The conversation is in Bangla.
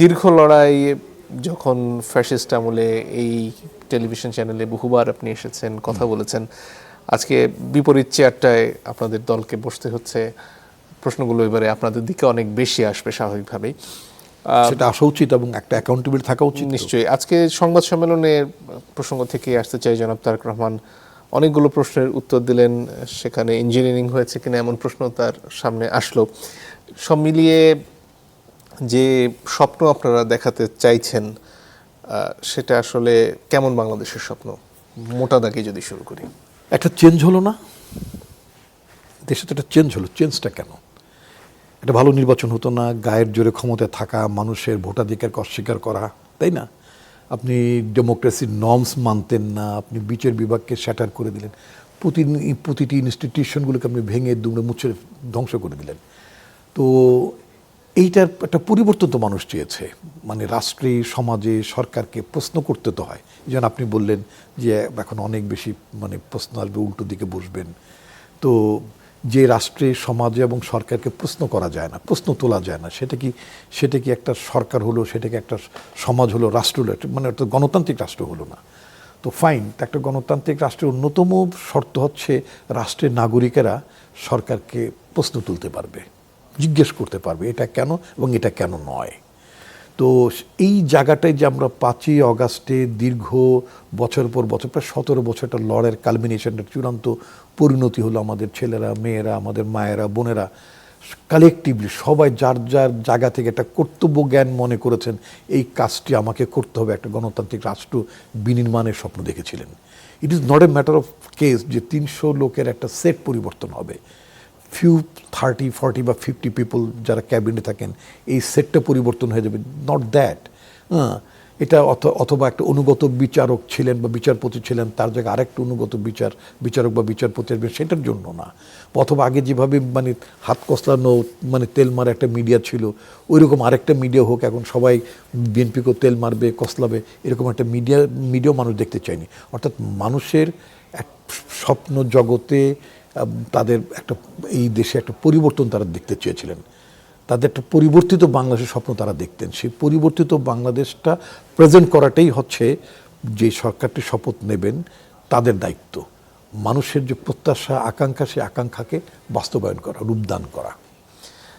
দীর্ঘ লড়াই, যখন ফ্যাসিস্ট আমলে এই টেলিভিশন চ্যানেলে বহুবার আপনি এসেছেন, কথা বলেছেন, আজকে বিপরীত চেয়ারটায় আপনাদের দলকে বসতে হচ্ছে, প্রশ্নগুলো এবারে আপনাদের দিকে অনেক বেশি আসবে স্বাভাবিকভাবেই। সেটা আসা উচিত এবং একটা অ্যাকাউন্টেবিলিটি থাকা উচিত। নিশ্চয়ই। আজকে সংবাদ সম্মেলনের প্রসঙ্গ থেকে আসতে চাই, জনাব তারেক রহমান অনেকগুলো প্রশ্নের উত্তর দিলেন, সেখানে ইঞ্জিনিয়ারিং হয়েছে কিনা এমন প্রশ্ন তার সামনে আসলো। সব মিলিয়ে যে স্বপ্ন আপনারা দেখাতে চাইছেন সেটা আসলে কেমন বাংলাদেশের স্বপ্ন, মোটা দাগে যদি শুরু করি? একটা চেঞ্জ হলো না দেশে, তো একটা চেঞ্জ হলো। চেঞ্জটা কেন? একটা ভালো নির্বাচন হতো না, গায়ের জোরে ক্ষমতায় থাকা, মানুষের ভোটাধিকারকে অস্বীকার করা, তাই না? আপনি ডেমোক্রেসির নর্মস মানতেন না, আপনি বিচার বিভাগকে শ্যাটার করে দিলেন, প্রতিটি ইনস্টিটিউশনগুলোকে আপনি ভেঙে দুমড়ে মুছে ধ্বংস করে দিলেন। তো এইটার একটা পরিবর্তন তো মানুষ চেয়েছে, মানে রাষ্ট্রে, সমাজে, সরকারকে প্রশ্ন করতে তো হয়। যেন আপনি বললেন যে এখন অনেক বেশি মানে প্রশ্ন আসবে, উল্টো দিকে বসবেন। তো যে রাষ্ট্রে, সমাজে এবং সরকারকে প্রশ্ন করা যায় না, প্রশ্ন তোলা যায় না, সেটা কি একটা সরকার হলো, সেটা কি একটা সমাজ হলো, রাষ্ট্র হলো, মানে একটা গণতান্ত্রিক রাষ্ট্র হলো না। তো ফাইন, একটা গণতান্ত্রিক রাষ্ট্রের অন্যতম শর্ত হচ্ছে রাষ্ট্রের নাগরিকেরা সরকারকে প্রশ্ন তুলতে পারবে, জিজ্ঞেস করতে পারবে এটা কেন এবং এটা কেন নয়। তো এই জায়গাটায় যে আমরা 5ই অগাস্টে দীর্ঘ বছর পর বছর, প্রায় 17 বছরটা লড়াইয়ের কালমিনেশনটা, চূড়ান্ত পরিণতি হলো আমাদের ছেলেরা, মেয়েরা, আমাদের মায়েরা, বোনেরা কালেকটিভলি সবাই যার যার জায়গা থেকে একটা কর্তব্য জ্ঞান মনে করেছেন এই কাজটি আমাকে করতে হবে, একটা গণতান্ত্রিক রাষ্ট্র বিনির্মাণের স্বপ্ন দেখেছিলেন। It is not a matter of case যে 300 লোকের একটা সেট পরিবর্তন হবে, ফিউ 30, 40 বা 50 পিপল যারা ক্যাবিনেটে থাকেন এই সেটটা পরিবর্তন হয়ে যাবে, নট দ্যাট। এটা অথবা একটা অনুগত বিচারক ছিলেন বা বিচারপতি ছিলেন, তার জায়গায় আরেকটা অনুগত বিচারক বা বিচারপতি আসবে, সেটার জন্য না। অথবা আগে যেভাবে মানে হাত কসলানো, মানে তেল মারা একটা মিডিয়া ছিল, ওই রকম আরেকটা মিডিয়া হোক, এখন সবাই বিএনপিকেও তেল মারবে, কসলাবে, এরকম একটা মিডিয়াও মানুষ দেখতে চায়নি। অর্থাৎ মানুষের এক স্বপ্ন জগতে তাদের একটা, এই দেশে একটা পরিবর্তন তারা দেখতে চেয়েছিলেন, তাদের একটা পরিবর্তিত বাংলাদেশের স্বপ্ন তারা দেখতেন। সেই পরিবর্তিত বাংলাদেশটা প্রেজেন্ট করাটাই হচ্ছে যে সরকারটি শপথ নেবেন তাদের দায়িত্ব। মানুষের যে প্রত্যাশা, আকাঙ্ক্ষা, সেই আকাঙ্ক্ষাকে বাস্তবায়ন করা, রূপদান করা।